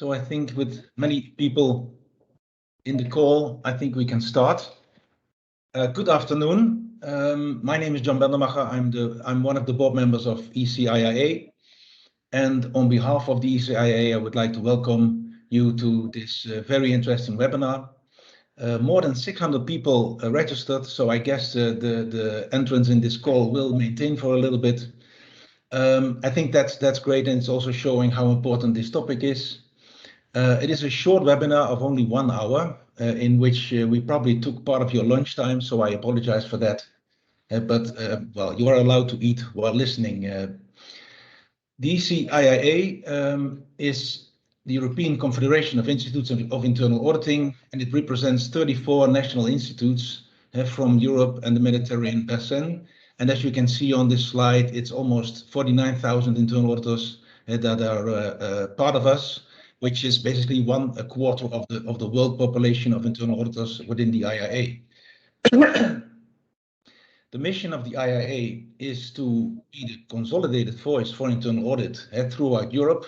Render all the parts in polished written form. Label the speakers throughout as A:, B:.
A: So I think with many people in the call, I think we can start. Good afternoon. My name is John Bendermacher. I'm one of the board members of ECIIA. And on behalf of the ECIIA, I would like to welcome you to this very interesting webinar. More than 600 people registered, so I guess the entrance in this call will maintain for a little bit. I think that's great, and it's also showing how important this topic is. It is a short webinar of only 1 hour, in which we probably took part of your lunchtime, so I apologize for that. Well, you are allowed to eat while listening. The ECIIA is the European Confederation of Institutes of Internal Auditing, and it represents 34 national institutes from Europe and the Mediterranean basin. And as you can see on this slide, it's almost 49,000 internal auditors that are part of us, which is basically a quarter of the world population of internal auditors within the IIA. The mission of the IIA is to be the consolidated voice for internal audit throughout Europe.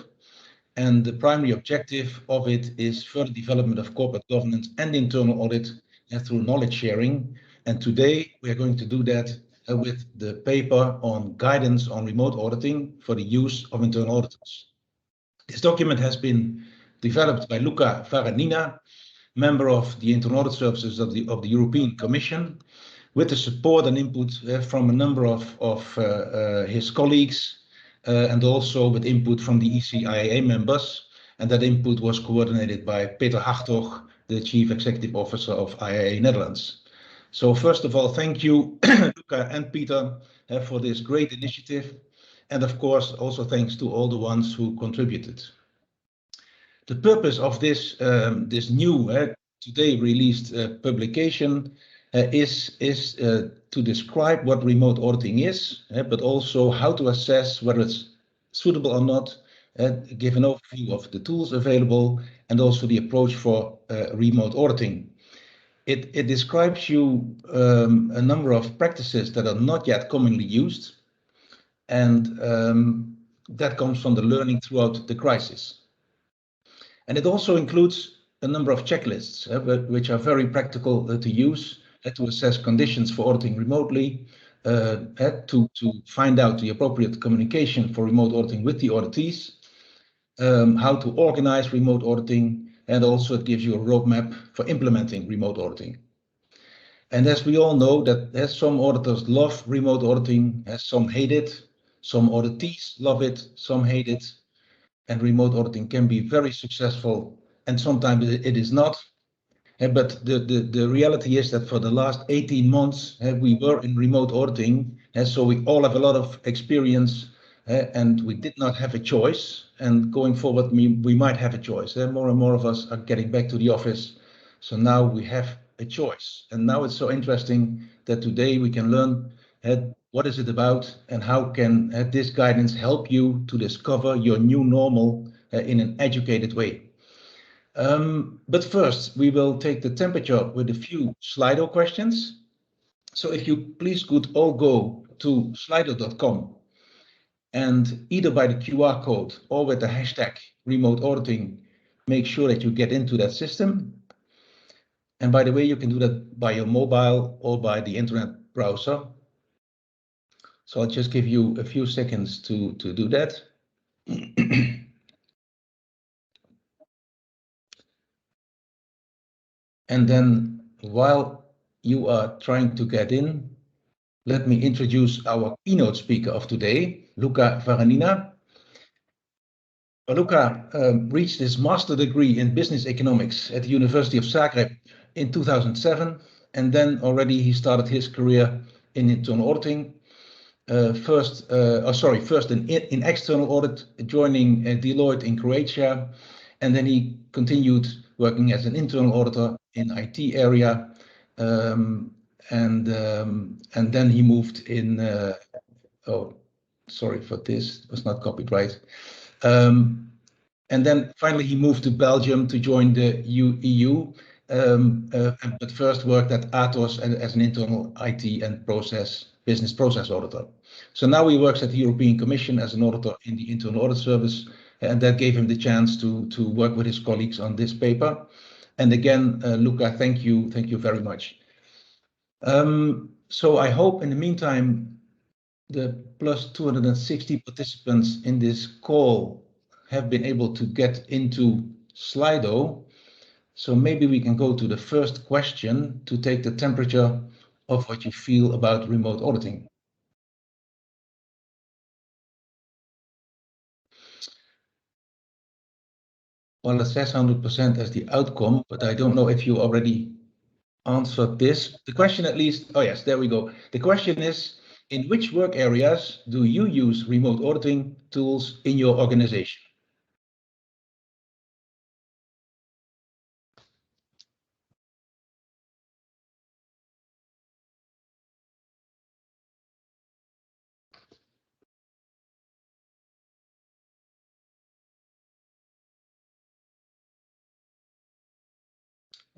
A: And the primary objective of it is further development of corporate governance and internal audit through knowledge sharing. And today we are going to do that with the paper on guidance on remote auditing for the use of internal auditors. This document has been developed by Luca Faranina, member of the Internal Audit Services of the European Commission, with the support and input from a number of his colleagues, and also with input from the ECIIA members. And that input was coordinated by Peter Hartog, the Chief Executive Officer of IIA Netherlands. So first of all, thank you, Luca and Peter, for this great initiative. And of course, also thanks to all the ones who contributed. The purpose of this new today released publication is to describe what remote auditing is, but also how to assess whether it's suitable or not, give an overview of the tools available, and also the approach for remote auditing. It describes you a number of practices that are not yet commonly used, and that comes from the learning throughout the crisis. And it also includes a number of checklists, which are very practical to use, to assess conditions for auditing remotely, to find out the appropriate communication for remote auditing with the auditees, how to organize remote auditing, and also it gives you a roadmap for implementing remote auditing. And as we all know, that some auditors love remote auditing, some hate it, some auditees love it, some hate it, and remote auditing can be very successful, and sometimes it is not. But the reality is that for the last 18 months, we were in remote auditing, so we all have a lot of experience, and we did not have a choice. And going forward, we might have a choice. More and more of us are getting back to the office, so now we have a choice. And now it's so interesting that today we can learn what is it about and how can this guidance help you to discover your new normal in an educated way. But first, we will take the temperature with a few Slido questions. So if you please could all go to slido.com and either by the QR code or with the hashtag remote auditing, make sure that you get into that system. And by the way, you can do that by your mobile or by the internet browser. So I'll just give you a few seconds to do that. And then while you are trying to get in, let me introduce our keynote speaker of today, Luca Faranina. Luca reached his master's degree in business economics at the University of Zagreb in 2007, and then already he started his career in internal auditing. First in external audit, joining Deloitte in Croatia, and then he continued working as an internal auditor in IT area, and then he moved in. Oh, sorry for this; it was not copied right. And then finally he moved to Belgium to join the EU, but first worked at Atos as an internal IT and business process auditor. So now he works at the European Commission as an auditor in the Internal Audit Service, and that gave him the chance to work with his colleagues on this paper. And again, Luca, thank you very much. So I hope in the meantime, the plus 260 participants in this call have been able to get into Slido. So maybe we can go to the first question to take the temperature of what you feel about remote auditing. Well, it says 100% as the outcome, but I don't know if you already answered this. The question at least, oh yes, there we go. The question is, in which work areas do you use remote auditing tools in your organization?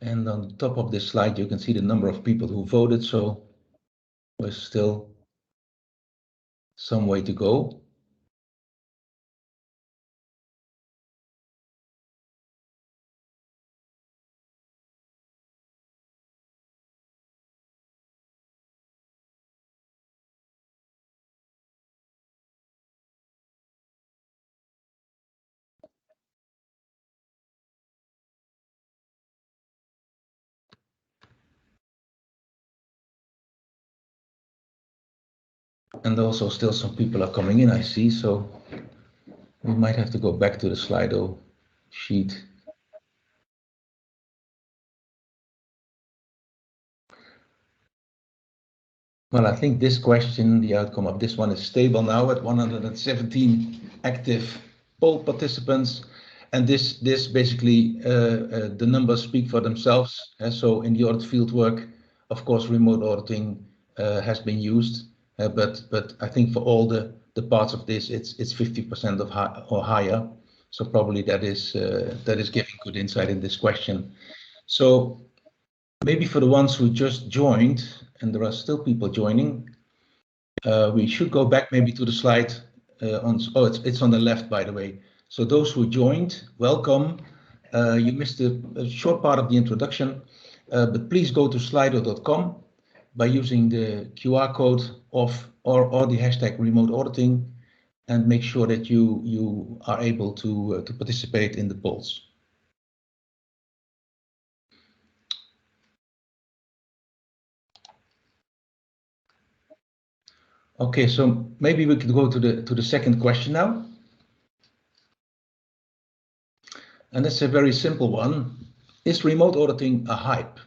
A: And on top of this slide, you can see the number of people who voted, so there's still some way to go. And also still some people are coming in, I see, so we might have to go back to the Slido sheet. Well, I think this question, the outcome of this one is stable now at 117 active poll participants. And this basically, the numbers speak for themselves. So in the audit field work, of course, remote auditing has been used. But I think for all the parts of this, it's 50% of or higher. So probably that is giving good insight in this question. So maybe for the ones who just joined, and there are still people joining, we should go back maybe to the slide it's on the left, by the way. So those who joined, welcome. You missed a short part of the introduction, but please go to slido.com by using the QR code or the hashtag remote auditing, and make sure that you are able to participate in the polls. Okay, so maybe we could go to the second question now. And that's a very simple one. Is remote auditing a hype?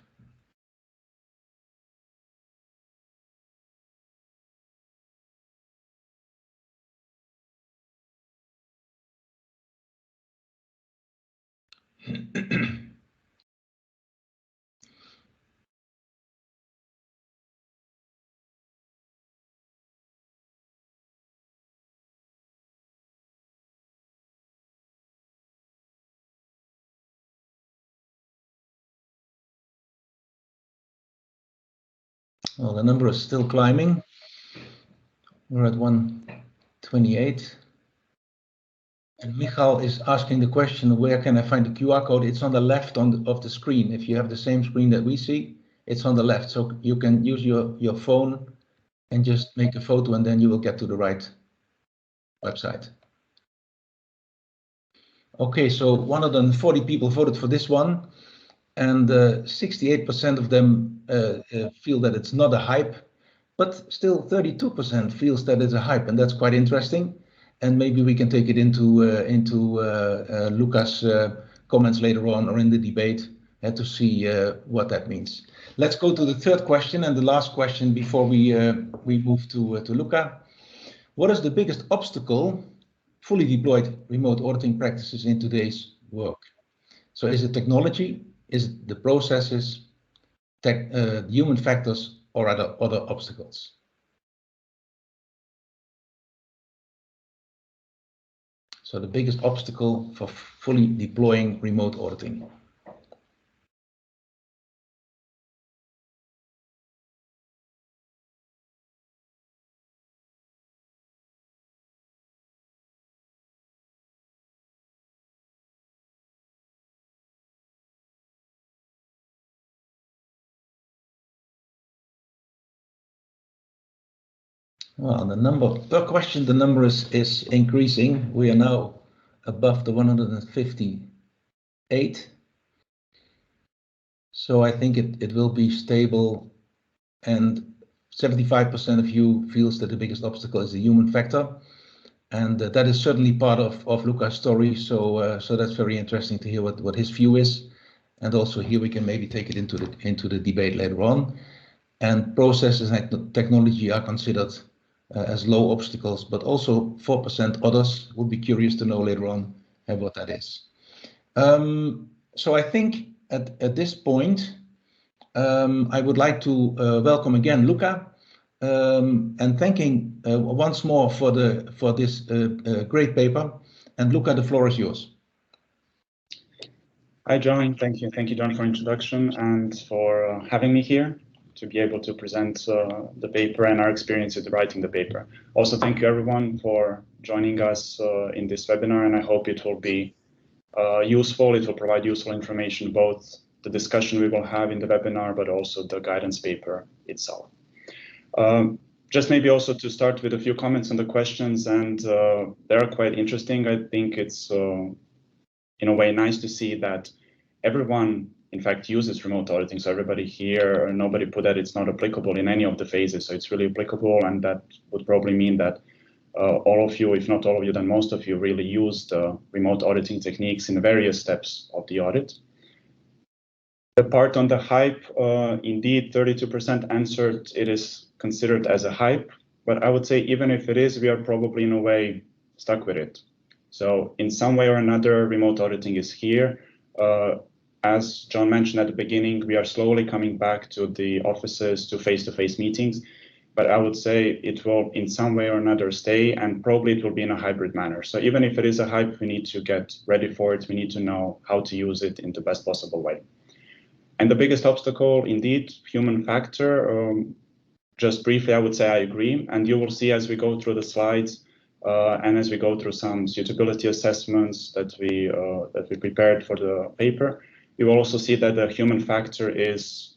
A: Well, the number is still climbing. We're at 128. And Michal is asking the question, where can I find the QR code? It's on the left of the screen. If you have the same screen that we see, it's on the left. So you can use your phone and just make a photo, and then you will get to the right website. Okay, so 140 people voted for this one, and 68% of them feel that it's not a hype, but still 32% feels that it's a hype, and that's quite interesting. And maybe we can take it into Luca's comments later on, or in the debate, to see what that means. Let's go to the third question and the last question before we move to Luca. What is the biggest obstacle fully deployed remote auditing practices in today's work? So is it technology? Is it the processes, human factors, or other obstacles? So the biggest obstacle for fully deploying remote auditing. Well, the number per question, the number is increasing. We are now above the 158. So I think it will be stable, and 75% of you feels that the biggest obstacle is the human factor. And that is certainly part of Luca's story. So that's very interesting to hear what his view is. And also here we can maybe take it into the debate later on. And processes and technology are considered as low obstacles, but also 4% others. Would be curious to know later on what that is. So I think at this point, I would like to welcome again Luca, and thanking once more for this great paper. And Luca, the floor is yours.
B: Hi, John. Thank you, John, for introduction and for having me here to be able to present the paper and our experience with writing the paper. Also, thank you everyone for joining us in this webinar, and I hope it will be useful. It will provide useful information, both the discussion we will have in the webinar, but also the guidance paper itself. Just maybe also to start with a few comments on the questions, and they're quite interesting. I think it's in a way nice to see that everyone in fact uses remote auditing. So everybody here, nobody put that it's not applicable in any of the phases. So it's really applicable, and that would probably mean that all of you, if not all of you, then most of you really use the remote auditing techniques in the various steps of the audit. The part on the hype, indeed 32% answered it is considered as a hype, but I would say even if it is, we are probably in a way stuck with it. So in some way or another, remote auditing is here. As John mentioned at the beginning, we are slowly coming back to the offices, to face-to-face meetings, but I would say it will in some way or another stay, and probably it will be in a hybrid manner. So even if it is a hype, we need to get ready for it. We need to know how to use it in the best possible way. And the biggest obstacle, indeed, human factor. Just briefly, I would say I agree. And you will see as we go through the slides and as we go through some suitability assessments that we prepared for the paper, you will also see that the human factor is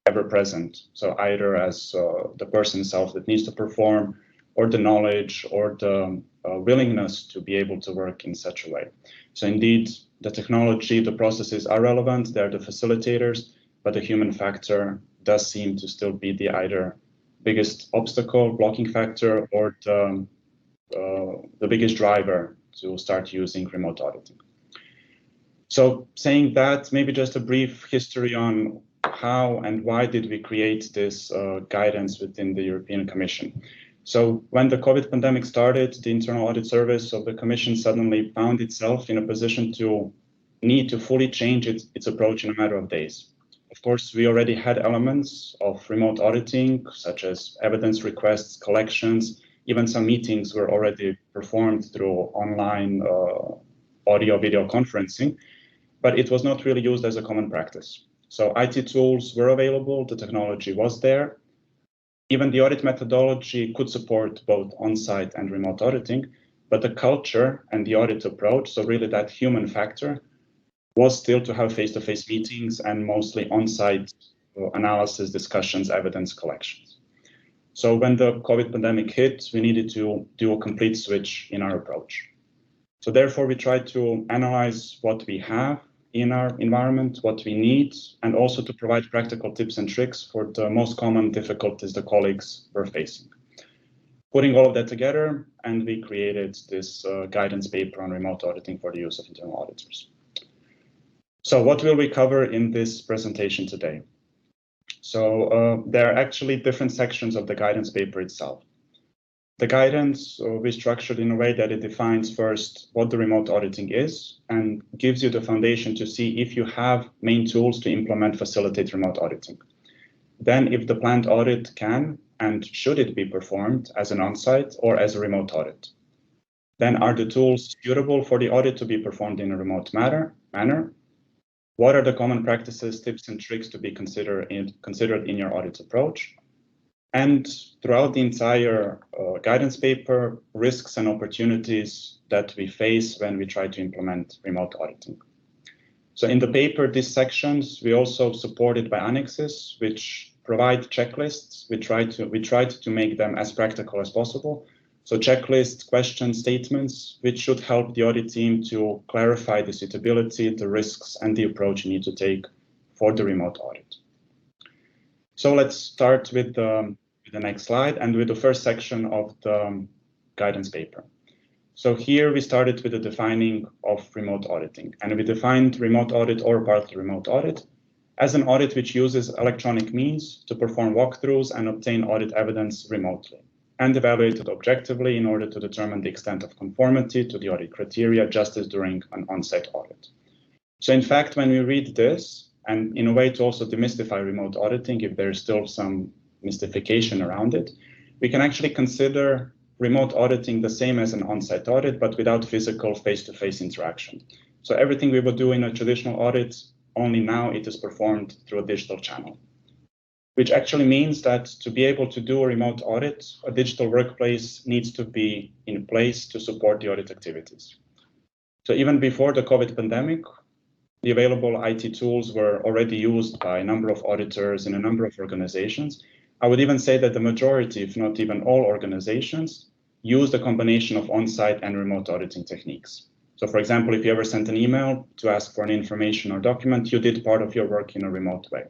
B: ever present. So either as the person himself that needs to perform, or the knowledge, or the willingness to be able to work in such a way. So indeed, the technology, the processes are relevant, they're the facilitators, but the human factor does seem to still be the either biggest obstacle, blocking factor, or the biggest driver to start using remote auditing. So saying that, maybe just a brief history on how and why did we create this guidance within the European Commission. So when the COVID pandemic started, the Internal Audit Service of the Commission suddenly found itself in a position to need to fully change its approach in a matter of days. Of course, we already had elements of remote auditing, such as evidence requests, collections, even some meetings were already performed through online audio-video conferencing, but it was not really used as a common practice. So IT tools were available, the technology was there. Even the audit methodology could support both on-site and remote auditing, but the culture and the audit approach, so really that human factor, was still to have face-to-face meetings and mostly on-site analysis, discussions, evidence collections. So when the COVID pandemic hit, we needed to do a complete switch in our approach. So therefore, we tried to analyze what we have in our environment, what we need, and also to provide practical tips and tricks for the most common difficulties the colleagues were facing. Putting all of that together, and we created this guidance paper on remote auditing for the use of internal auditors. So what will we cover in this presentation today? So there are actually different sections of the guidance paper itself. The guidance we structured in a way that it defines first what the remote auditing is and gives you the foundation to see if you have main tools to implement, facilitate remote auditing. Then if the planned audit can and should it be performed as an on-site or as a remote audit. Then are the tools suitable for the audit to be performed in a remote manner? What are the common practices, tips, and tricks to be considered in your audit approach? And throughout the entire guidance paper, risks and opportunities that we face when we try to implement remote auditing. So in the paper, these sections, we also supported by annexes, which provide checklists. We tried to make them as practical as possible. So checklists, question statements, which should help the audit team to clarify the suitability, the risks, and the approach you need to take for the remote audit. So let's start with the next slide and with the first section of the guidance paper. So here we started with the defining of remote auditing, and we defined remote audit or partly remote audit as an audit which uses electronic means to perform walkthroughs and obtain audit evidence remotely, and evaluate it objectively in order to determine the extent of conformity to the audit criteria, just as during an on-site audit. So in fact, when we read this, and in a way to also demystify remote auditing, if there's still some mystification around it, we can actually consider remote auditing the same as an on-site audit, but without physical face-to-face interaction. So everything we would do in a traditional audit, only now it is performed through a digital channel, which actually means that to be able to do a remote audit, a digital workplace needs to be in place to support the audit activities. So even before the COVID pandemic, the available IT tools were already used by a number of auditors in a number of organizations. I would even say that the majority, if not even all organizations, use a combination of on-site and remote auditing techniques. So for example, if you ever sent an email to ask for an information or document, you did part of your work in a remote way.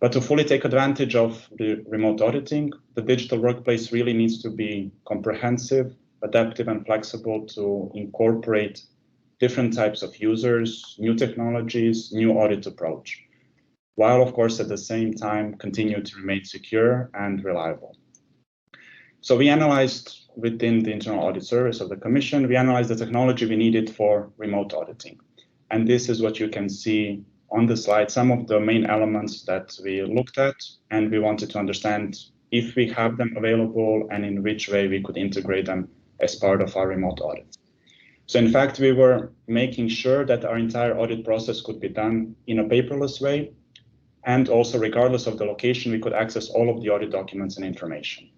B: But to fully take advantage of the remote auditing, the digital workplace really needs to be comprehensive, adaptive, and flexible to incorporate different types of users, new technologies, new audit approach, while of course at the same time continue to remain secure and reliable. So we analyzed within the Internal Audit Service of the Commission, we analyzed the technology we needed for remote auditing. And this is what you can see on the slide, some of the main elements that we looked at, and we wanted to understand if we have them available and in which way we could integrate them as part of our remote audit. So in fact, we were making sure that our entire audit process could be done in a paperless way, and also regardless of the location, we could access all of the audit documents and information.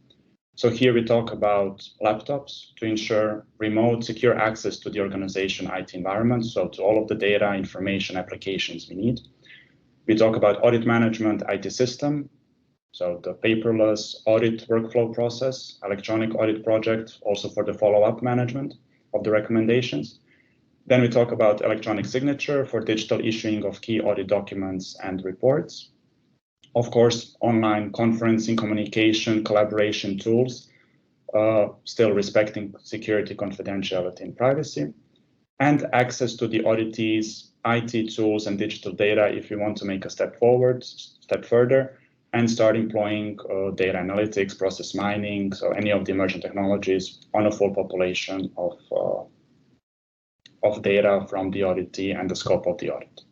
B: So here we talk about laptops to ensure remote secure access to the organization IT environment, so to all of the data, information, applications we need. We talk about audit management IT system, so the paperless audit workflow process, electronic audit project, also for the follow-up management of the recommendations. Then we talk about electronic signature for digital issuing of key audit documents and reports. Of course, online conferencing, communication, collaboration tools, still respecting security, confidentiality, and privacy, and access to the auditees, IT tools, and digital data if you want to make a step further, and start employing data analytics, process mining, so any of the emerging technologies on a full population of data from the auditee and the scope of the audit.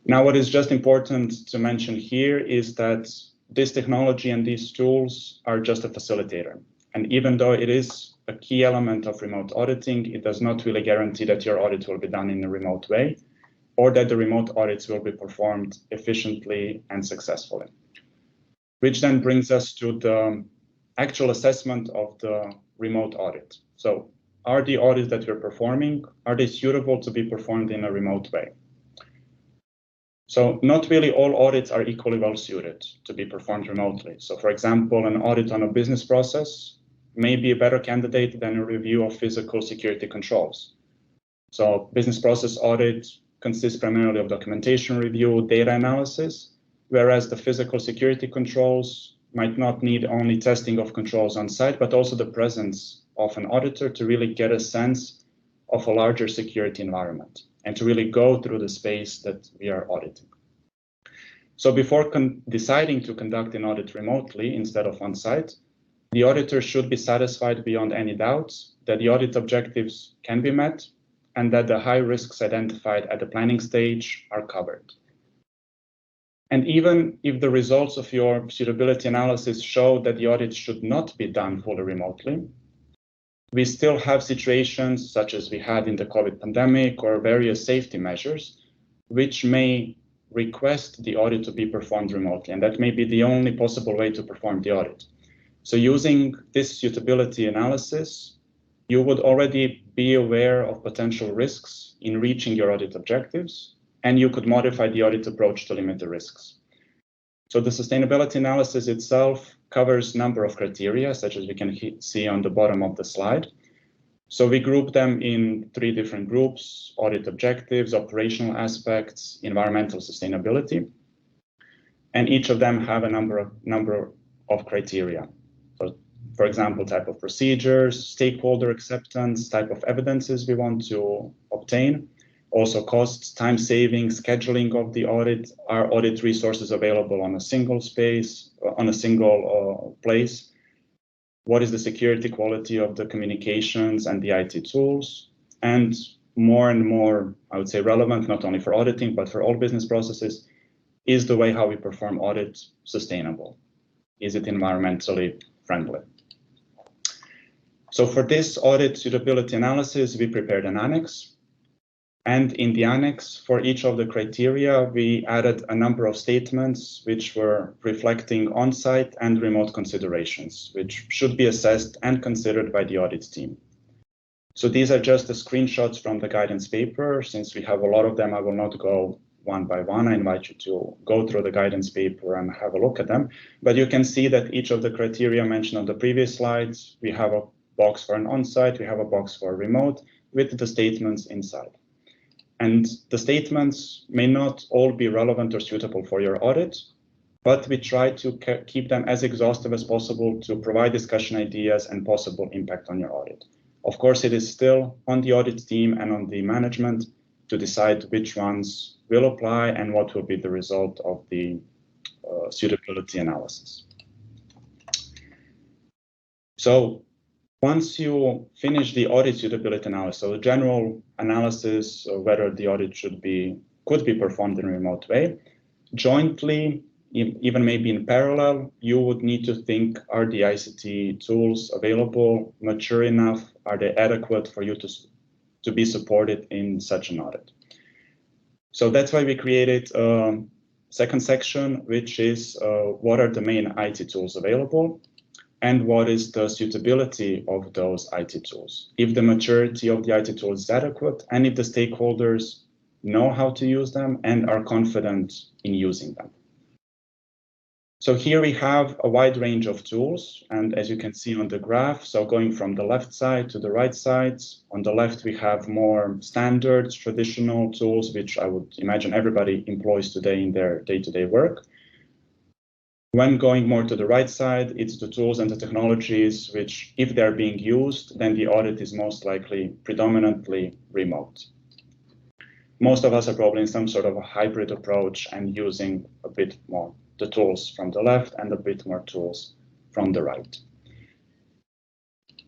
B: Now, what is just important to mention here is that this technology and these tools are just a facilitator. And even though it is a key element of remote auditing, it does not really guarantee that your audit will be done in a remote way, or that the remote audits will be performed efficiently and successfully. Which then brings us to the actual assessment of the remote audit. So are the audits that we're performing, are they suitable to be performed in a remote way? So not really all audits are equally well suited to be performed remotely. So for example, an audit on a business process may be a better candidate than a review of physical security controls. So business process audit consists primarily of documentation review, data analysis, whereas the physical security controls might not need only testing of controls on site, but also the presence of an auditor to really get a sense of a larger security environment and to really go through the space that we are auditing. So before deciding to conduct an audit remotely instead of on site, the auditor should be satisfied beyond any doubts that the audit objectives can be met and that the high risks identified at the planning stage are covered. And even if the results of your suitability analysis show that the audit should not be done fully remotely, we still have situations such as we had in the COVID pandemic or various safety measures, which may request the audit to be performed remotely. And that may be the only possible way to perform the audit. So using this suitability analysis, you would already be aware of potential risks in reaching your audit objectives, and you could modify the audit approach to limit the risks. So the sustainability analysis itself covers a number of criteria, such as we can see on the bottom of the slide. So we group them in 3 different groups: audit objectives, operational aspects, environmental sustainability. And each of them have a number of criteria. So, for example, type of procedures, stakeholder acceptance, type of evidences we want to obtain, also costs, time saving, scheduling of the audit, are audit resources available on a single space, on a single place, what is the security quality of the communications and the IT tools, and more, I would say, relevant, not only for auditing, but for all business processes, is the way how we perform audit sustainable? Is it environmentally friendly? So for this audit suitability analysis, we prepared an annex. And in the annex, for each of the criteria, we added a number of statements which were reflecting on-site and remote considerations, which should be assessed and considered by the audit team. So these are just the screenshots from the guidance paper. Since we have a lot of them, I will not go one by one. I invite you to go through the guidance paper and have a look at them. But you can see that each of the criteria mentioned on the previous slides, we have a box for an on-site, we have a box for remote with the statements inside. And the statements may not all be relevant or suitable for your audit, but we try to keep them as exhaustive as possible to provide discussion ideas and possible impact on your audit. Of course, it is still on the audit team and on the management to decide which ones will apply and what will be the result of the suitability analysis. So once you finish the audit suitability analysis, so the general analysis of whether the audit could be performed in a remote way, jointly, even maybe in parallel, you would need to think, are the ICT tools available, mature enough, are they adequate for you to be supported in such an audit? So that's why we created a second section, which is what are the main IT tools available and what is the suitability of those IT tools. If the maturity of the IT tools is adequate and if the stakeholders know how to use them and are confident in using them. So here we have a wide range of tools, and as you can see on the graph, so going from the left side to the right side, on the left we have more standard traditional tools, which I would imagine everybody employs today in their day-to-day work. When going more to the right side, it's the tools and the technologies which, if they're being used, then the audit is most likely predominantly remote. Most of us are probably in some sort of a hybrid approach and using a bit more the tools from the left and a bit more tools from the right.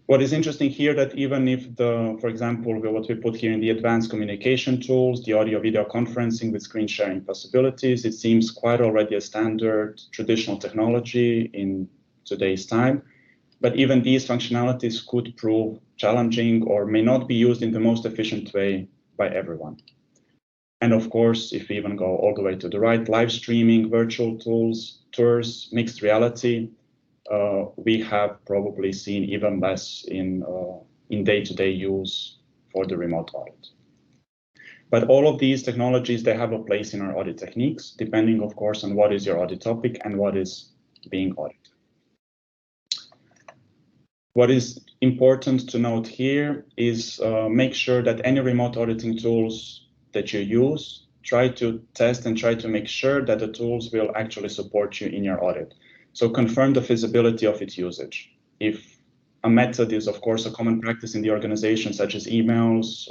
B: What is interesting here that even if for example, what we put here in the advanced communication tools, the audio video conferencing with screen sharing possibilities, it seems quite already a standard traditional technology in today's time. But even these functionalities could prove challenging or may not be used in the most efficient way by everyone. And of course, if we even go all the way to the right, live streaming, virtual tools, tours, mixed reality, we have probably seen even less in day-to-day use for the remote audit. But all of these technologies, they have a place in our audit techniques, depending, of course, on what is your audit topic and what is being audited. What is important to note here is make sure that any remote auditing tools that you use, try to test and try to make sure that the tools will actually support you in your audit. So confirm the feasibility of its usage. If a method is, of course, a common practice in the organization, such as emails,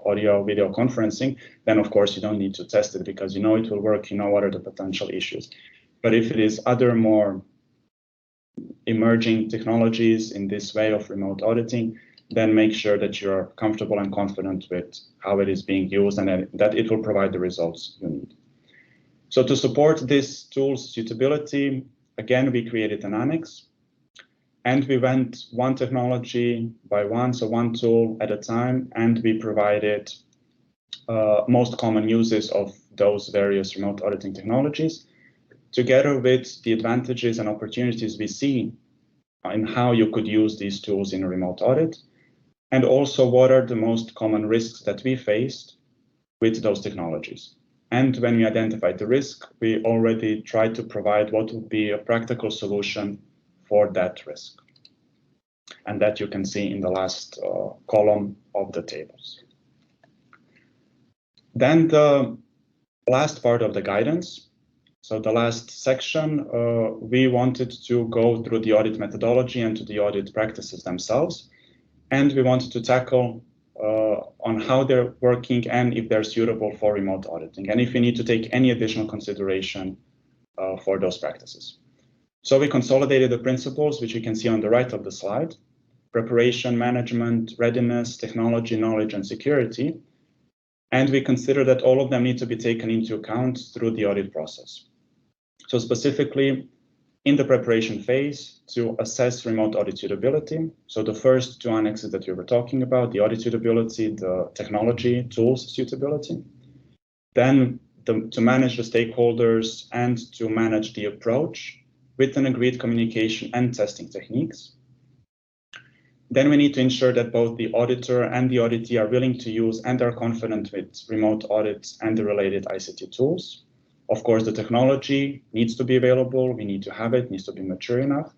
B: audio, video conferencing, then of course you don't need to test it because you know it will work, you know what are the potential issues. But if it is other more emerging technologies in this way of remote auditing, then make sure that you're comfortable and confident with how it is being used and that it will provide the results you need. So to support this tool's suitability, again, we created an annex and we went one technology by one, so one tool at a time, and we provided most common uses of those various remote auditing technologies, together with the advantages and opportunities we see in how you could use these tools in a remote audit, and also what are the most common risks that we faced with those technologies. And when we identified the risk, we already tried to provide what would be a practical solution for that risk. And that you can see in the last column of the tables. Then the last part of the guidance. So the last section, we wanted to go through the audit methodology and to the audit practices themselves. And we wanted to tackle on how they're working and if they're suitable for remote auditing, and if we need to take any additional consideration for those practices. So we consolidated the principles, which you can see on the right of the slide: preparation, management, readiness, technology, knowledge, and security. And we consider that all of them need to be taken into account through the audit process. So specifically, in the preparation phase, to assess remote audit suitability. So the first two annexes that we were talking about, the audit suitability, the technology tools suitability. Then to manage the stakeholders and to manage the approach with an agreed communication and testing techniques. Then we need to ensure that both the auditor and the auditee are willing to use and are confident with remote audits and the related ICT tools. Of course, the technology needs to be available. We need to have it, needs to be mature enough.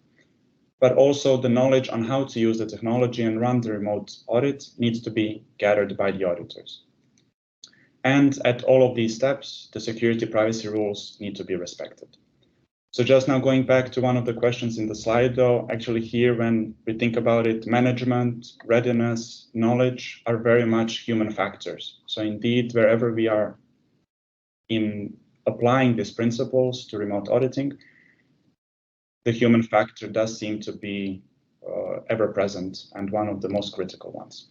B: But also the knowledge on how to use the technology and run the remote audit needs to be gathered by the auditors. And at all of these steps, the security privacy rules need to be respected. So just now going back to one of the questions in the slide, though, actually here, when we think about it, management, readiness, knowledge are very much human factors. So indeed, wherever we are in applying these principles to remote auditing, the human factor does seem to be ever present and one of the most critical ones.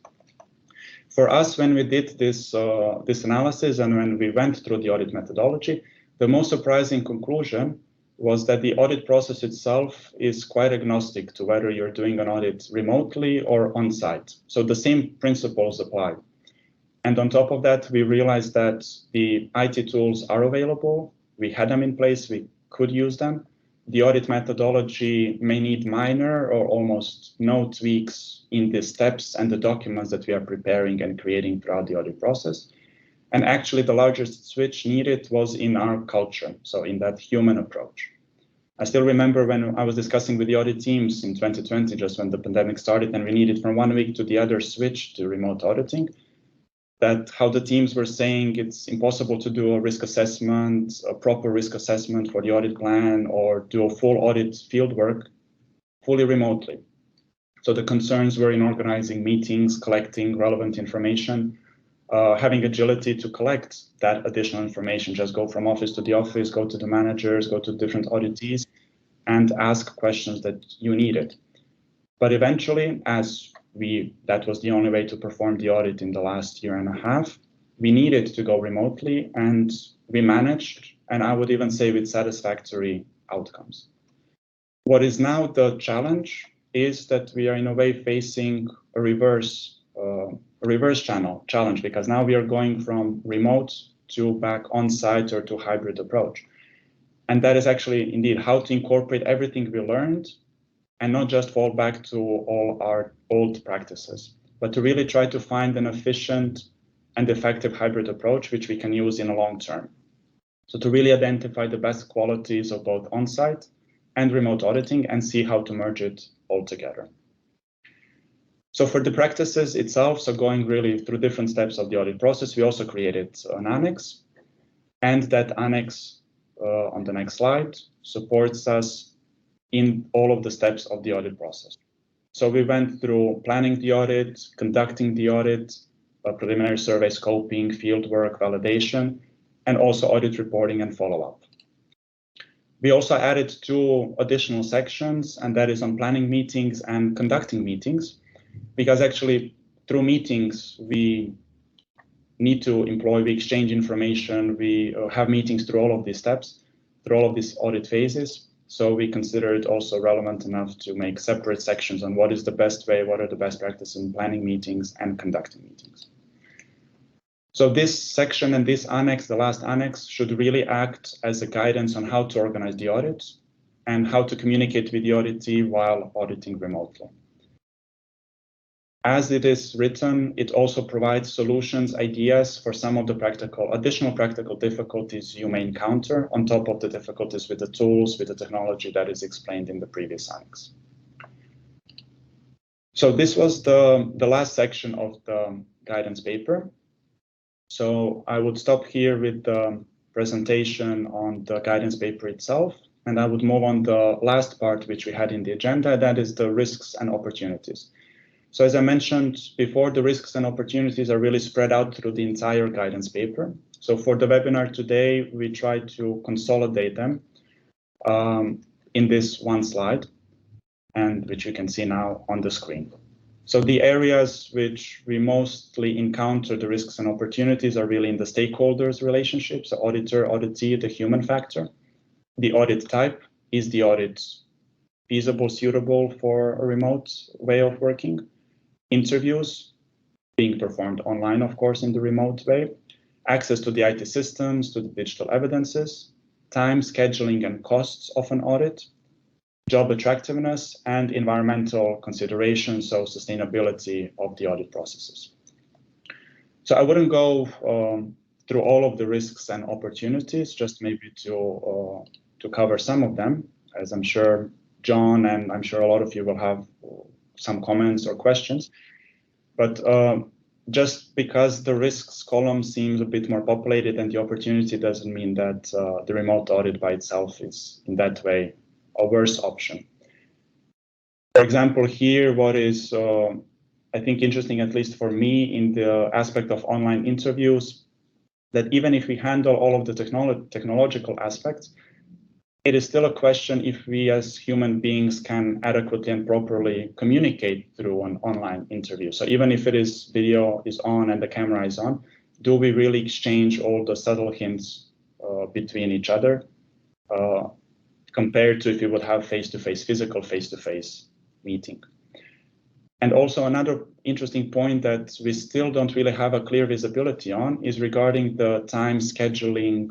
B: For us, when we did this analysis and when we went through the audit methodology, the most surprising conclusion was that the audit process itself is quite agnostic to whether you're doing an audit remotely or on-site. So the same principles apply. And on top of that, we realized that the IT tools are available. We had them in place, we could use them. The audit methodology may need minor or almost no tweaks in the steps and the documents that we are preparing and creating throughout the audit process. And actually the largest switch needed was in our culture, so in that human approach. I still remember when I was discussing with the audit teams in 2020, just when the pandemic started, and we needed from one week to the other switch to remote auditing, that how the teams were saying it's impossible to do a risk assessment, a proper risk assessment for the audit plan, or do a full audit field work fully remotely. So the concerns were in organizing meetings, collecting relevant information, having agility to collect that additional information, just go from office to the office, go to the managers, go to different auditees, and ask questions that you needed. But eventually, as that was the only way to perform the audit in the last year and a half, we needed to go remotely, and we managed, and I would even say with satisfactory outcomes. What is now the challenge is that we are in a way facing a reverse channel challenge, because now we are going from remote to back on-site or to hybrid approach. And that is actually indeed how to incorporate everything we learned and not just fall back to all our old practices, but to really try to find an efficient and effective hybrid approach which we can use in the long term. So to really identify the best qualities of both on-site and remote auditing and see how to merge it all together. So for the practices itself, so going really through different steps of the audit process, we also created an annex, and that annex on the next slide supports us in all of the steps of the audit process. So we went through planning the audit, conducting the audit, preliminary survey scoping, fieldwork, validation, and also audit reporting and follow-up. We also added 2 additional sections, and that is on planning meetings and conducting meetings, because actually through meetings, we need to employ, we exchange information, we have meetings through all of these steps, through all of these audit phases. So we consider it also relevant enough to make separate sections on what is the best way, what are the best practices in planning meetings and conducting meetings. So this section and this annex, the last annex, should really act as a guidance on how to organize the audit and how to communicate with the auditee while auditing remotely. As it is written, it also provides solutions, ideas for some of the additional practical difficulties you may encounter on top of the difficulties with the tools, with the technology that is explained in the previous annex. So this was the last section of the guidance paper. So I would stop here with the presentation on the guidance paper itself, and I would move on the last part which we had in the agenda, that is the risks and opportunities. So as I mentioned before, the risks and opportunities are really spread out through the entire guidance paper. So for the webinar today, we try to consolidate them in this one slide, and which you can see now on the screen. So the areas which we mostly encounter the risks and opportunities are really in the stakeholders relationships, the auditor, auditee, the human factor. The audit type, is the audit feasible, suitable for a remote way of working? Interviews, being performed online, of course, in the remote way. Access to the IT systems, to the digital evidences. Time, scheduling, and costs of an audit. Job attractiveness, and environmental considerations, so sustainability of the audit processes. So I wouldn't go through all of the risks and opportunities, just maybe to cover some of them, as I'm sure John and I'm sure a lot of you will have some comments or questions. But just because the risks column seems a bit more populated than the opportunity doesn't mean that the remote audit by itself is in that way a worse option. For example, here, what is I think interesting, at least for me, in the aspect of online interviews, that even if we handle all of the technological aspects, it is still a question if we as human beings can adequately and properly communicate through an online interview. So even if it is video is on and the camera is on, do we really exchange all the subtle hints between each other compared to if you would have face-to-face, physical face-to-face meeting? And also another interesting point that we still don't really have a clear visibility on is regarding the time scheduling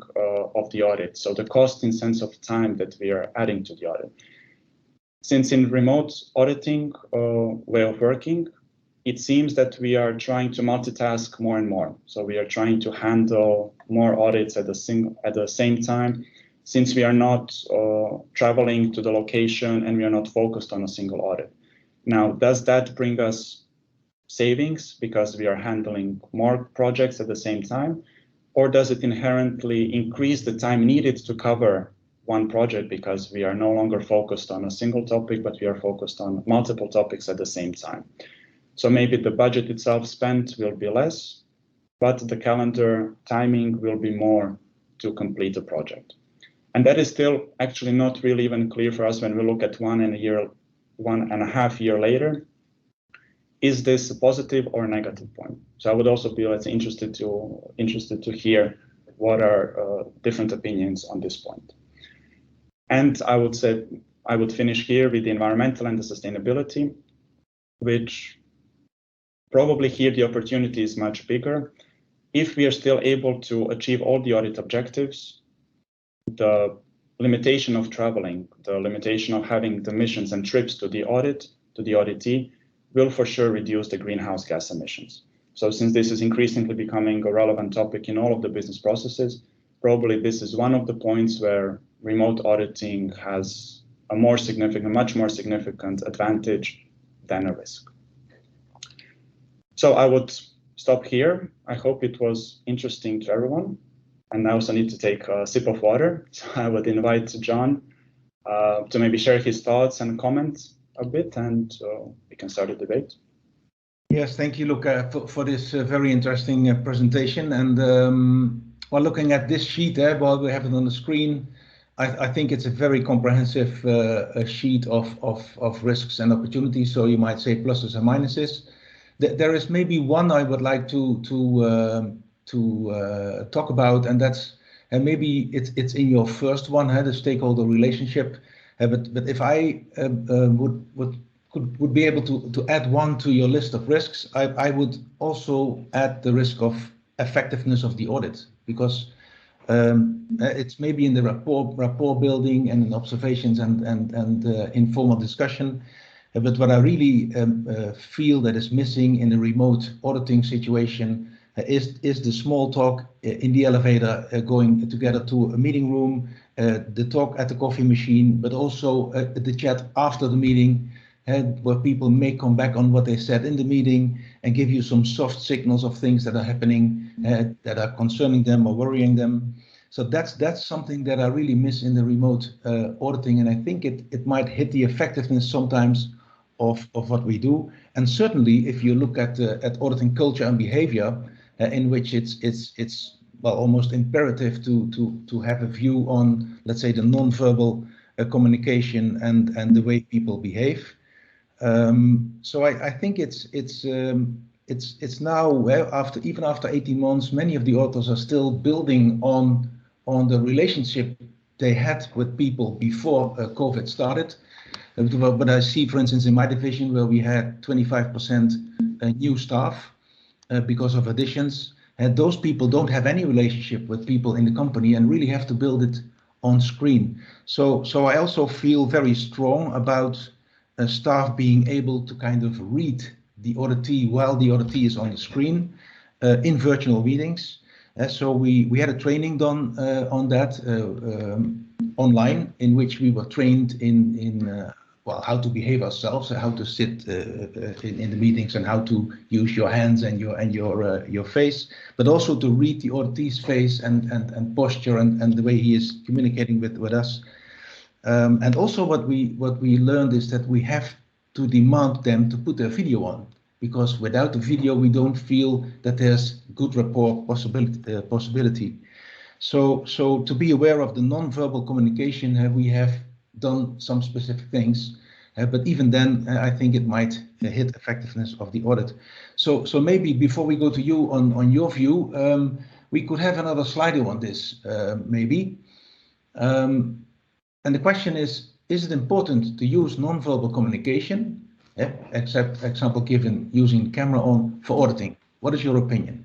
B: of the audit. So the cost in sense of time that we are adding to the audit. Since in remote auditing way of working, it seems that we are trying to multitask more and more. So we are trying to handle more audits at the same time, since we are not traveling to the location and we are not focused on a single audit. Now, does that bring us savings because we are handling more projects at the same time? Or does it inherently increase the time needed to cover one project because we are no longer focused on a single topic, but we are focused on multiple topics at the same time? So maybe the budget itself spent will be less, but the calendar timing will be more to complete the project. And that is still actually not really even clear for us when we look at 1.5 years later. Is this a positive or a negative point? So I would also be interested to hear what are different opinions on this point. And I would say I would finish here with the environmental and the sustainability, which probably here the opportunity is much bigger. If we are still able to achieve all the audit objectives, the limitation of traveling, the limitation of having the missions and trips to the audit, to the auditee, will for sure reduce the greenhouse gas emissions. So since this is increasingly becoming a relevant topic in all of the business processes, probably this is one of the points where remote auditing has a much more significant advantage than a risk. So I would stop here. I hope it was interesting to everyone. And I also need to take a sip of water. So I would invite John to maybe share his thoughts and comments a bit, and we can start the debate.
A: Yes, thank you, Luca, for this very interesting presentation. And while looking at this sheet, while we have it on the screen, I think it's a very comprehensive sheet of risks and opportunities. So you might say pluses and minuses. There is maybe one I would like to talk about, and that's maybe it's in your first one, the stakeholder relationship. But if I would be able to add one to your list of risks, I would also add the risk of effectiveness of the audit, because it's maybe in the rapport building and in observations and informal discussion. But what I really feel that is missing in the remote auditing situation is the small talk in the elevator, going together to a meeting room, the talk at the coffee machine, but also the chat after the meeting, where people may come back on what they said in the meeting and give you some soft signals of things that are happening that are concerning them or worrying them. So that's something that I really miss in the remote auditing, and I think it might hit the effectiveness sometimes of what we do. And certainly, if you look at auditing culture and behavior, in which it's well almost imperative to have a view on, let's say, the non-verbal communication and the way people behave. So I think it's now, after 18 months, many of the authors are still building on the relationship they had with people before COVID started. But I see, for instance, in my division where we had 25% new staff because of additions, and those people don't have any relationship with people in the company and really have to build it on screen. So I also feel very strong about staff being able to kind of read the auditee while the auditee is on the screen in virtual meetings. So we had a training done on that online, in which we were trained in well, how to behave ourselves, how to sit in the meetings, and how to use your hands and your face, but also to read the auditee's face and posture and the way he is communicating with us. And also what we learned is that we have to demand them to put their video on, because without the video we don't feel that there's good rapport possibility. So to be aware of the non-verbal communication, we have done some specific things, but even then I think it might hit effectiveness of the audit. So maybe before we go to you on your view, we could have another Slido on this, maybe. And the question is it important to use non-verbal communication, example given using camera on, for auditing? What is your opinion?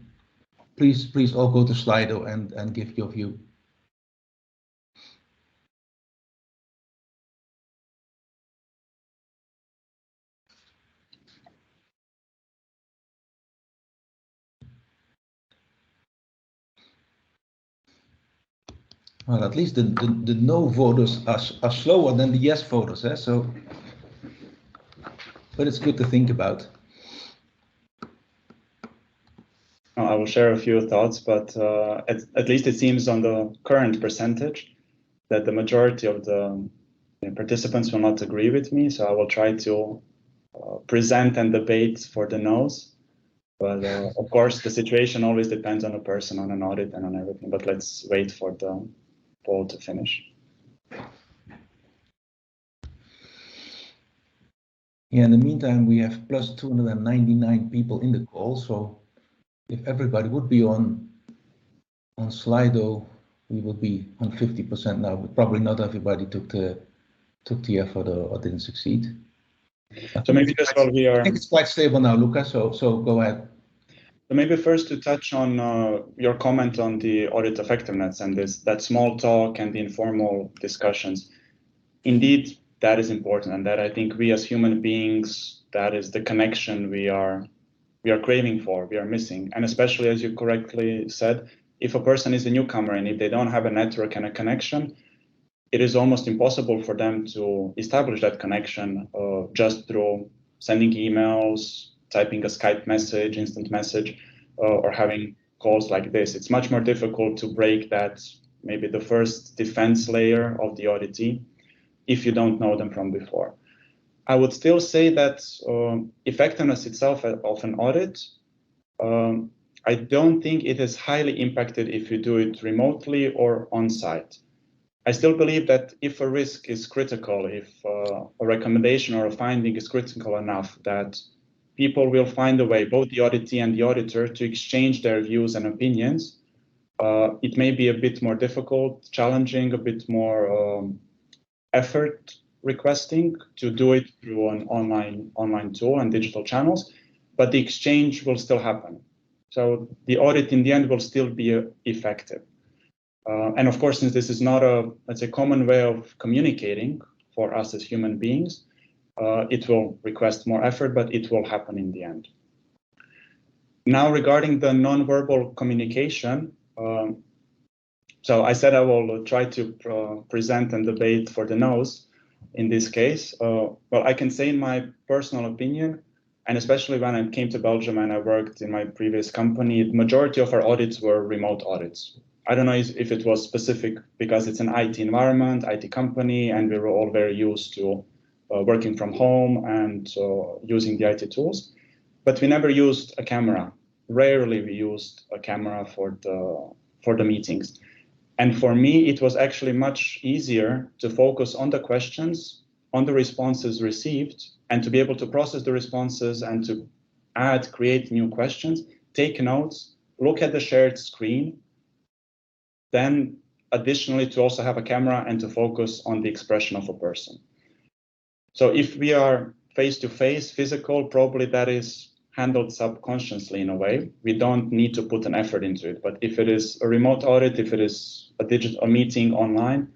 A: Please all go to Slido and give your view. Well, at least the no voters are slower than the yes voters, so, but it's good to think about.
B: I will share a few thoughts, but at least it seems on the current percentage that the majority of the participants will not agree with me, so I will try to present and debate for the no's. But of course, the situation always depends on a person, on an audit, and on everything. But let's wait for the poll to finish.
A: Yeah, in the meantime, we have plus 299 people in the call. So if everybody would be on Slido, we would be on 50% now. But probably not everybody took the effort or didn't succeed.
B: So maybe just while we are,
A: I think it's quite stable now, Luca. So go ahead.
B: So maybe first to touch on your comment on the audit effectiveness and that small talk and the informal discussions. Indeed, that is important, and that I think we as human beings, that is the connection we are craving for, we are missing. And especially, as you correctly said, if a person is a newcomer and if they don't have a network and a connection, it is almost impossible for them to establish that connection just through sending emails, typing a Skype message, instant message, or having calls like this. It's much more difficult to break that, maybe the first defense layer of the auditee, if you don't know them from before. I would still say that effectiveness itself of an audit, I don't think it is highly impacted if you do it remotely or on-site. I still believe that if a risk is critical, if a recommendation or a finding is critical enough, that people will find a way, both the auditee and the auditor, to exchange their views and opinions. It may be a bit more difficult, challenging, a bit more effort requesting to do it through an online tool and digital channels, but the exchange will still happen. So the audit in the end will still be effective. And of course, since this is not a, let's say, common way of communicating for us as human beings, it will request more effort, but it will happen in the end. Now, regarding the non-verbal communication, so I said I will try to present and debate for the no's in this case. Well, I can say in my personal opinion, and especially when I came to Belgium and I worked in my previous company, the majority of our audits were remote audits. I don't know if it was specific because it's an IT environment, IT company, and we were all very used to working from home and using the IT tools. But we never used a camera. Rarely we used a camera for the meetings. And for me, it was actually much easier to focus on the questions, on the responses received, and to be able to process the responses and to create new questions, take notes, look at the shared screen, then additionally to also have a camera and to focus on the expression of a person. So if we are face-to-face, physical, probably that is handled subconsciously in a way. We don't need to put an effort into it. But if it is a remote audit, if it is a digital meeting online,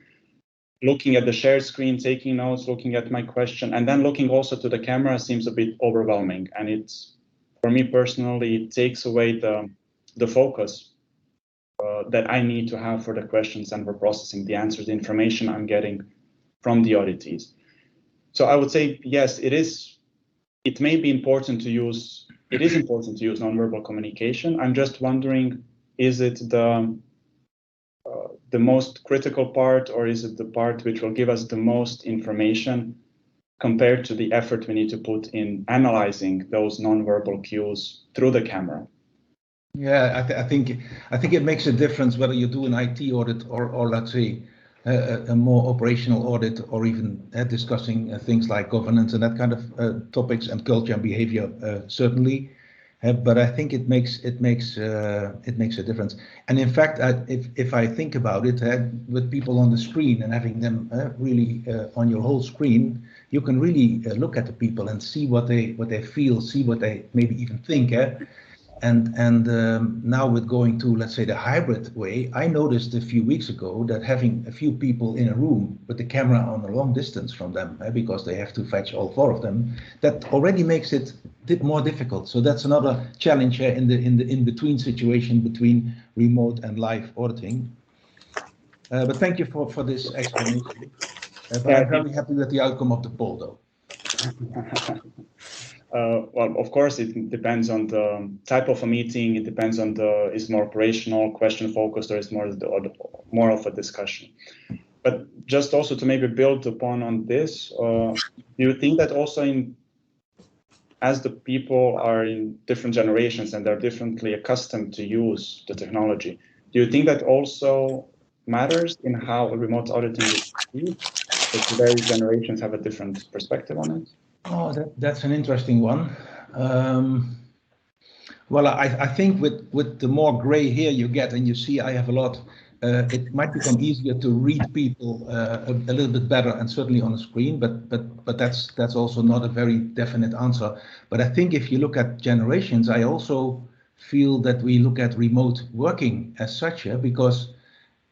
B: looking at the shared screen, taking notes, looking at my question, and then looking also to the camera seems a bit overwhelming. And it's, for me personally, it takes away the focus that I need to have for the questions and for processing the answers, the information I'm getting from the auditees. So I would say, yes, it may be important to use, it is important to use nonverbal communication. I'm just wondering, is it the most critical part, or is it the part which will give us the most information compared to the effort we need to put in analyzing those nonverbal cues through the camera?
A: Yeah, I think it makes a difference whether you do an IT audit or let's say a more operational audit, or even discussing things like governance and that kind of topics, and culture and behavior certainly. But I think it makes a difference. And in fact, if I think about it, with people on the screen and having them really on your whole screen, you can really look at the people and see what they feel, see what they maybe even think. And now with going to, let's say, the hybrid way, I noticed a few weeks ago that having a few people in a room with the camera on a long distance from them, because they have to fetch all four of them, that already makes it more difficult. So that's another challenge in the in-between situation between remote and live auditing. But thank you for this explanation. But I'm very happy with the outcome of the poll, though.
B: Well, of course, it depends on the type of a meeting. It depends on is more operational, question focused, or is more of a discussion. But just also to maybe build upon on this, do you think that also as the people are in different generations and they're differently accustomed to use the technology, do you think that also matters in how a remote auditing is used? That the various generations have a different perspective on it?
A: Oh, that's an interesting one. Well, I think with the more gray hair you get, and you see I have a lot, it might become easier to read people a little bit better, and certainly on the screen. But that's also not a very definite answer. But I think if you look at generations, I also feel that we look at remote working as such, because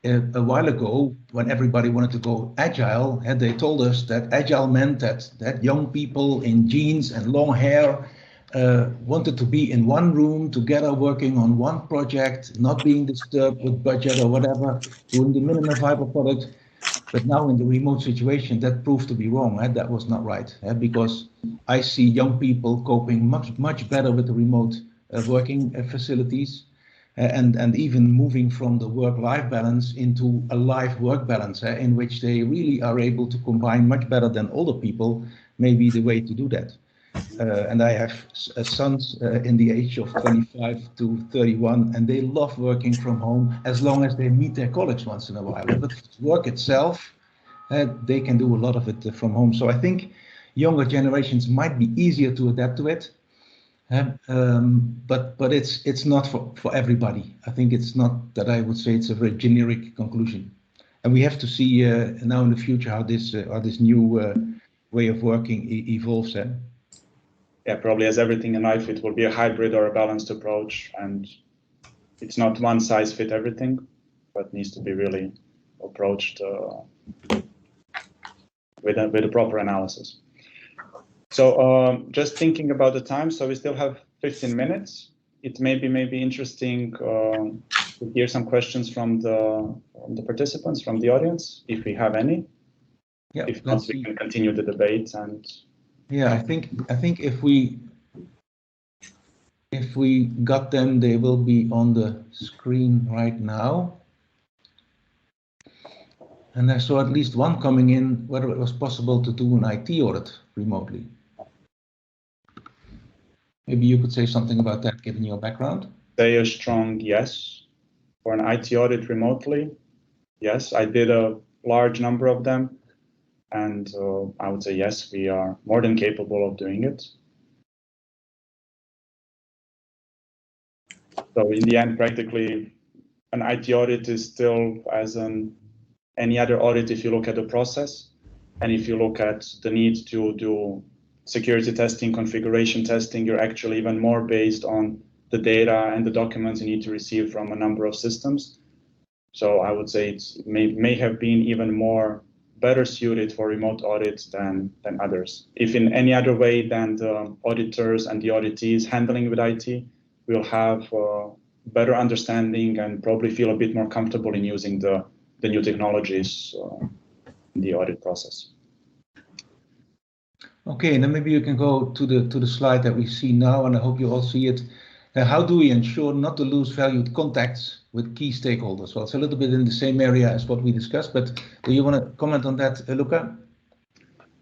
A: a while ago, when everybody wanted to go agile, they told us that agile meant that young people in jeans and long hair wanted to be in one room together, working on one project, not being disturbed with budget or whatever, doing the minimum viable product. But now in the remote situation, that proved to be wrong. That was not right, because I see young people coping much better with the remote working facilities. And even moving from the work-life balance into a life work balance, in which they really are able to combine much better than older people, may be the way to do that. And I have sons in the age of 25 to 31, and they love working from home as long as they meet their colleagues once in a while. But work itself, they can do a lot of it from home. So I think younger generations might be easier to adapt to it. But it's not for everybody. I think it's not that I would say it's a very generic conclusion, and we have to see now in the future how this new way of working evolves.
B: Yeah, probably as everything in life, it will be a hybrid or a balanced approach, and it's not one size fit everything, but needs to be really approached with a proper analysis. So just thinking about the time, so we still have 15 minutes. It may be interesting to hear some questions from the participants, from the audience, if we have any.
A: Yeah,
B: if not, we can continue the debate. And
A: yeah, I think if we got them, they will be on the screen right now. And I saw at least one coming in whether it was possible to do an IT audit remotely. Maybe you could say something about that, given your background.
B: Say a strong yes. For an IT audit remotely, yes, I did a large number of them. And I would say, yes, we are more than capable of doing it. So in the end, practically, an IT audit is still as any other audit if you look at the process. And if you look at the need to do security testing, configuration testing, you're actually even more based on the data and the documents you need to receive from a number of systems. So I would say it may have been even more better suited for remote audits than others. If in any other way than the auditors and the auditees handling with IT, we'll have better understanding and probably feel a bit more comfortable in using the new technologies in the audit process.
A: Okay, and then maybe you can go to the slide that we see now, and I hope you all see it. How do we ensure not to lose valued contacts with key stakeholders? Well, it's a little bit in the same area as what we discussed, but do you want to comment on that, Luca?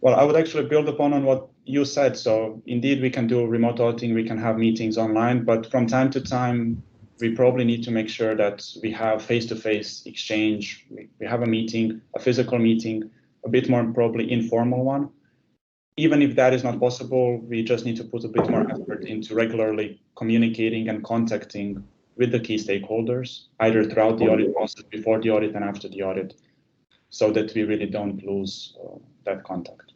B: Well, I would actually build upon what you said. So indeed, we can do remote auditing, we can have meetings online, but from time to time, we probably need to make sure that we have face-to-face exchange. We have a meeting, a physical meeting, a bit more probably informal one. Even if that is not possible, we just need to put a bit more effort into regularly communicating and contacting with the key stakeholders, either throughout the audit process, before the audit and after the audit, so that we really don't lose that contact.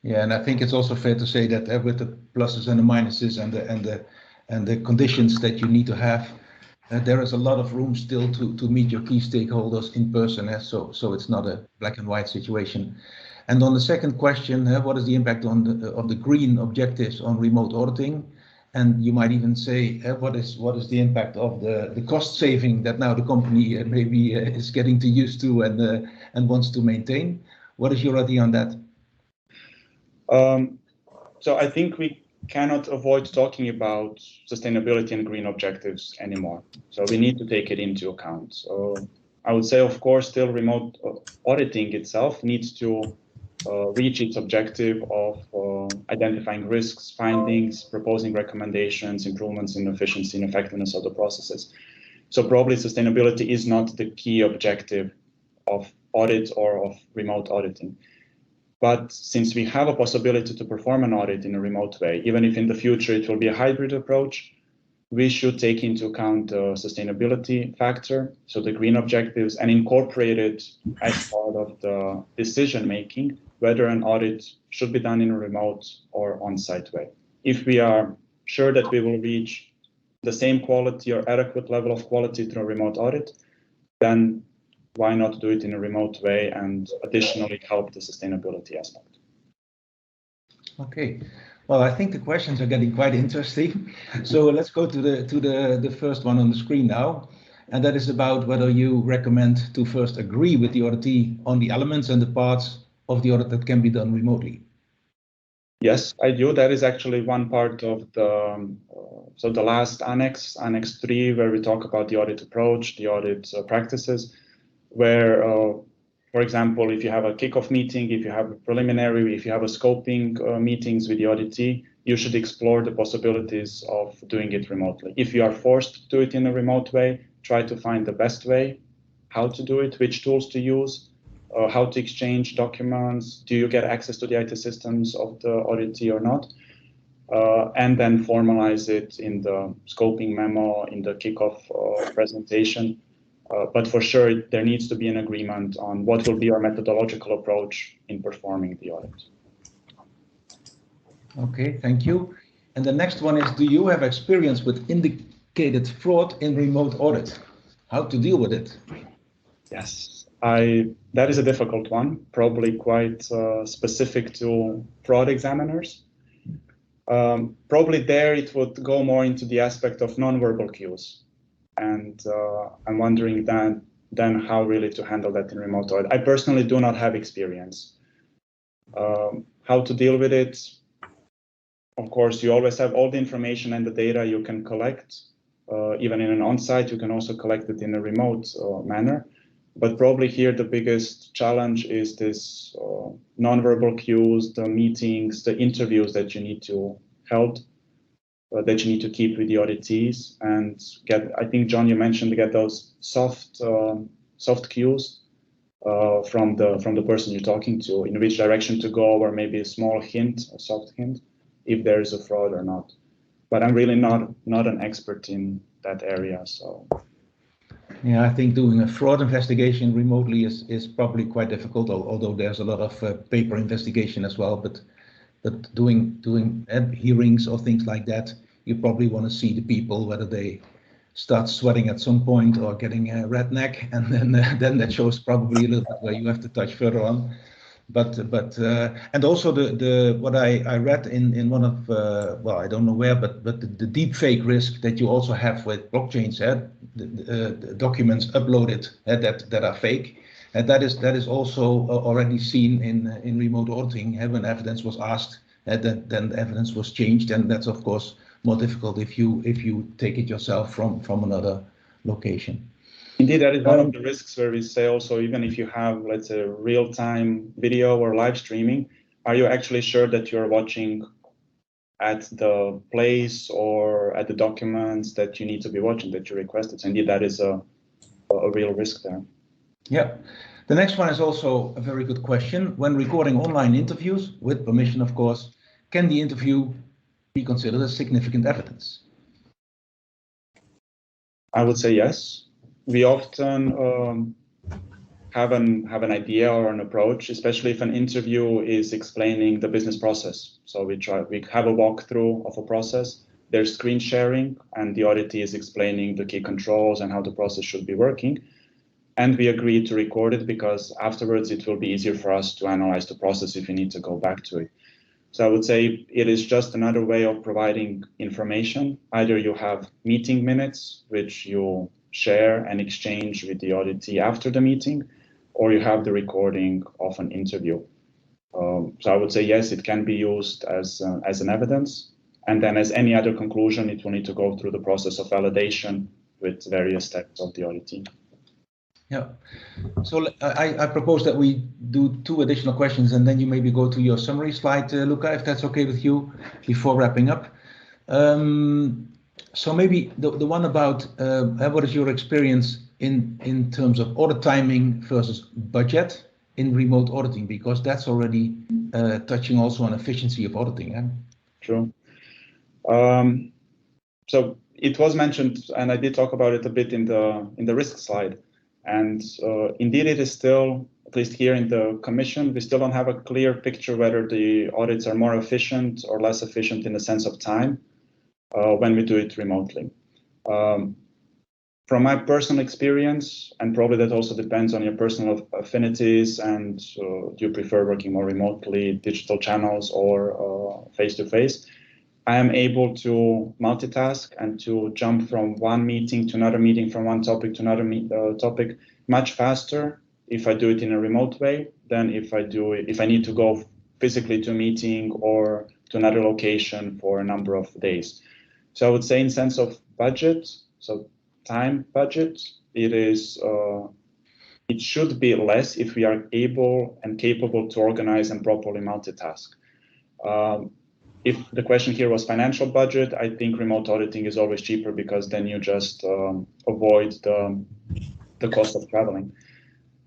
A: Yeah, and I think it's also fair to say that with the pluses and the minuses and the conditions that you need to have, there is a lot of room still to meet your key stakeholders in person. So it's not a black and white situation. And on the second question, what is the impact of the green objectives on remote auditing? And you might even say, what is the impact of the cost saving that now the company maybe is getting used to and wants to maintain? What is your idea on that?
B: So I think we cannot avoid talking about sustainability and green objectives anymore. So we need to take it into account. So I would say, of course, still remote auditing itself needs to reach its objective of identifying risks, findings, proposing recommendations, improvements in efficiency and effectiveness of the processes. So probably sustainability is not the key objective of audit or of remote auditing. But since we have a possibility to perform an audit in a remote way, even if in the future it will be a hybrid approach, we should take into account the sustainability factor, so the green objectives, and incorporate it as part of the decision making, whether an audit should be done in a remote or on-site way. If we are sure that we will reach the same quality or adequate level of quality through a remote audit, then why not do it in a remote way and additionally help the sustainability aspect?
A: Okay. Well, I think the questions are getting quite interesting. So let's go to the first one on the screen now. And that is about whether you recommend to first agree with the auditee on the elements and the parts of the audit that can be done remotely.
B: Yes, I do. That is actually one part of the last annex 3, where we talk about the audit approach, the audit practices, where, for example, if you have a kickoff meeting, if you have a preliminary, if you have a scoping meetings with the auditee, you should explore the possibilities of doing it remotely. If you are forced to do it in a remote way, try to find the best way, how to do it, which tools to use, how to exchange documents, do you get access to the IT systems of the auditee or not, and then formalize it in the scoping memo, in the kickoff presentation. But for sure, there needs to be an agreement on what will be our methodological approach in performing the audit.
A: Okay, thank you. And the next one is, do you have experience with indicated fraud in remote audit? How to deal with it?
B: Yes. That is a difficult one, probably quite specific to fraud examiners. Probably there it would go more into the aspect of non-verbal cues. And I'm wondering then how really to handle that in remote audit. I personally do not have experience. How to deal with it? Of course, you always have all the information and the data you can collect. Even in an on-site, you can also collect it in a remote manner. But probably here the biggest challenge is this non-verbal cues, the meetings, the interviews that you need to hold, that you need to keep with the auditees, and get. I think John, you mentioned to get those soft cues from the person you're talking to, in which direction to go, or maybe a small hint, a soft hint, if there is a fraud or not. But I'm really not an expert in that area, so.
A: Yeah, I think doing a fraud investigation remotely is probably quite difficult, although there's a lot of paper investigation as well. But doing hearings or things like that, you probably want to see the people, whether they start sweating at some point or getting a red neck, and then that shows probably a little bit where you have to touch further on. But and also the what I read in one of well, I don't know where, but the deep fake risk that you also have with blockchains, the documents uploaded that are fake, and that is also already seen in remote auditing. When evidence was asked, then the evidence was changed, and that's of course more difficult if you take it yourself from another location.
B: Indeed, that is one of the risks where we say also, even if you have, let's say, real-time video or live streaming, are you actually sure that you're watching at the place or at the documents that you need to be watching, that you requested? So indeed, that is a real risk there.
A: Yeah. The next one is also a very good question. When recording online interviews, with permission, of course, can the interview be considered as significant evidence?
B: I would say yes. We often have an idea or an approach, especially if an interview is explaining the business process. So we have a walkthrough of a process. There's screen sharing, and the auditee is explaining the key controls and how the process should be working. And we agree to record it because afterwards it will be easier for us to analyze the process if we need to go back to it. So I would say it is just another way of providing information. Either you have meeting minutes, which you share and exchange with the auditee after the meeting, or you have the recording of an interview. So I would say yes, it can be used as an evidence. And then as any other conclusion, it will need to go through the process of validation with various steps of the auditee.
A: Yeah. So I propose that we do 2 additional questions, and then you maybe go to your summary slide, Luca, if that's okay with you, before wrapping up. So maybe the one about what is your experience in terms of audit timing versus budget in remote auditing, because that's already touching also on efficiency of auditing. Eh?
B: Sure. So it was mentioned, and I did talk about it a bit in the risk slide. And indeed, it is still, at least here in the Commission, we still don't have a clear picture whether the audits are more efficient or less efficient in the sense of time when we do it remotely. From my personal experience, and probably that also depends on your personal affinities, and do you prefer working more remotely, digital channels, or face-to-face, I am able to multitask and to jump from one meeting to another meeting, from one topic to another topic much faster if I do it in a remote way than if I need to go physically to a meeting or to another location for a number of days. So I would say in sense of budget, so time budget, it should be less if we are able and capable to organize and properly multitask. If the question here was financial budget, I think remote auditing is always cheaper because then you just avoid the cost of traveling.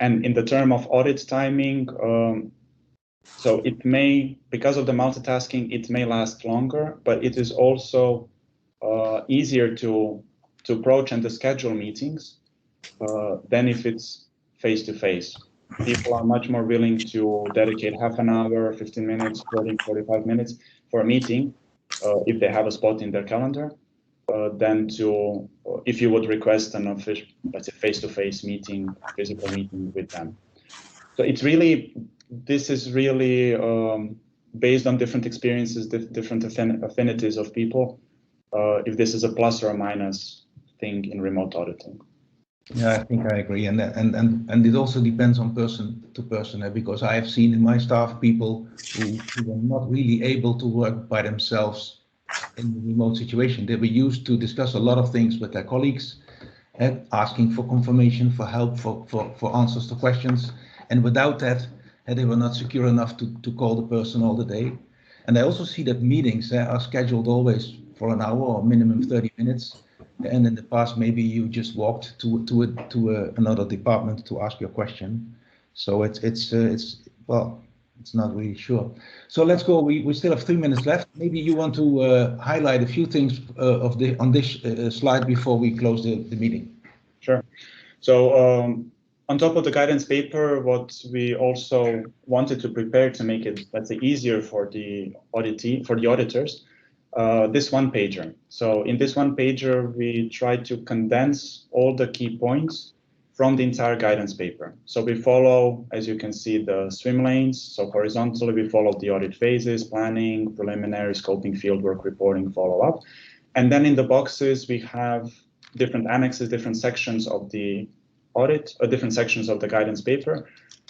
B: And in the term of audit timing, so it may, because of the multitasking, it may last longer, but it is also easier to approach and to schedule meetings than if it's face-to-face. People are much more willing to dedicate half an hour, 15 minutes, 40, 45 minutes for a meeting if they have a spot in their calendar. than to if you would request an official, let's say, face-to-face meeting, physical meeting with them. So it's really, this is really based on different experiences, different affinities of people, if this is a plus or a minus thing in remote auditing.
A: Yeah, I think I agree, and it also depends on person to person, because I have seen in my staff people who were not really able to work by themselves in the remote situation. They were used to discuss a lot of things with their colleagues, asking for confirmation, for help, for answers to questions, and without that, they were not secure enough to call the person all the day. And I also see that meetings are scheduled always for an hour or minimum 30 minutes. And in the past, maybe you just walked to another department to ask your question. So it's well, it's not really sure. So let's go. We still have 3 minutes left. Maybe you want to highlight a few things on this slide before we close the meeting.
B: Sure. So on top of the guidance paper, what we also wanted to prepare to make it, let's say, easier for the auditee, for the auditors, this one pager. So in this one pager, we tried to condense all the key points from the entire guidance paper. So we follow, as you can see, the swim lanes. So horizontally, we follow the audit phases, planning, preliminary, scoping, fieldwork, reporting, follow-up. And then in the boxes, we have different annexes, different sections of the audit, or different sections of the guidance paper,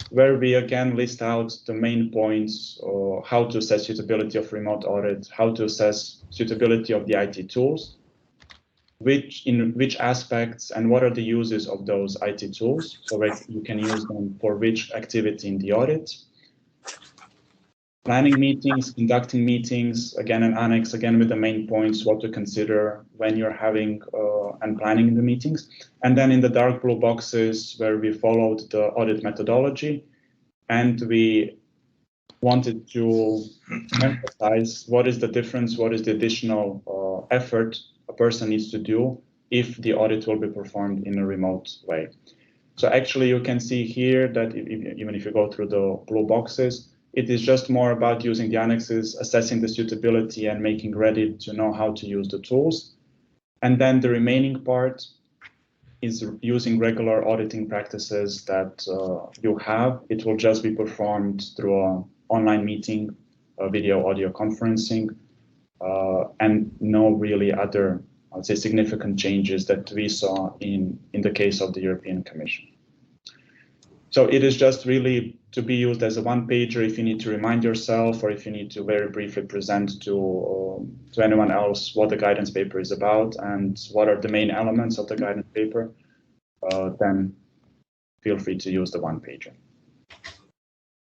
B: where we again list out the main points, or how to assess suitability of remote audit, how to assess suitability of the IT tools, in which aspects and what are the uses of those IT tools, so that you can use them for which activity in the audit. Planning meetings, conducting meetings, again an annex, again with the main points, what to consider when you're having and planning the meetings. And then in the dark blue boxes where we followed the audit methodology, and we wanted to emphasize what is the difference, what is the additional effort a person needs to do if the audit will be performed in a remote way. So actually you can see here that even if you go through the blue boxes, it is just more about using the annexes, assessing the suitability and making ready to know how to use the tools. And then the remaining part is using regular auditing practices that you have. It will just be performed through an online meeting, video, audio conferencing, and no really other, I would say, significant changes that we saw in the case of the European Commission. So it is just really to be used as a one-pager if you need to remind yourself, or if you need to very briefly present to anyone else what the guidance paper is about and what are the main elements of the guidance paper, then feel free to use the one-pager.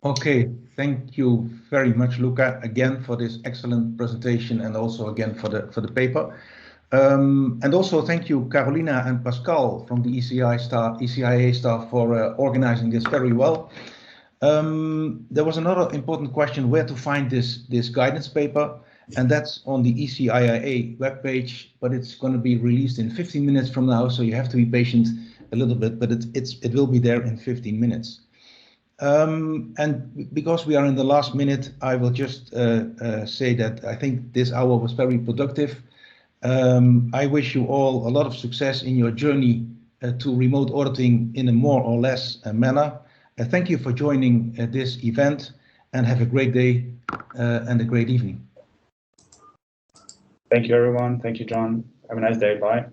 A: Okay, thank you very much, Luca, again for this excellent presentation, and also again for the paper. And also thank you, Carolina and Pascal from the ECIA staff for organizing this very well. There was another important question, where to find this guidance paper, and that's on the ECIA webpage, but it's going to be released in 15 minutes from now, so you have to be patient a little bit, but it will be there in 15 minutes. And because we are in the last minute, I will just say that I think this hour was very productive. I wish you all a lot of success in your journey to remote auditing in a more or less manner. Thank you for joining this event, and have a great day and a great evening.
B: Thank you, everyone. Thank you, John. Have a nice day. Bye.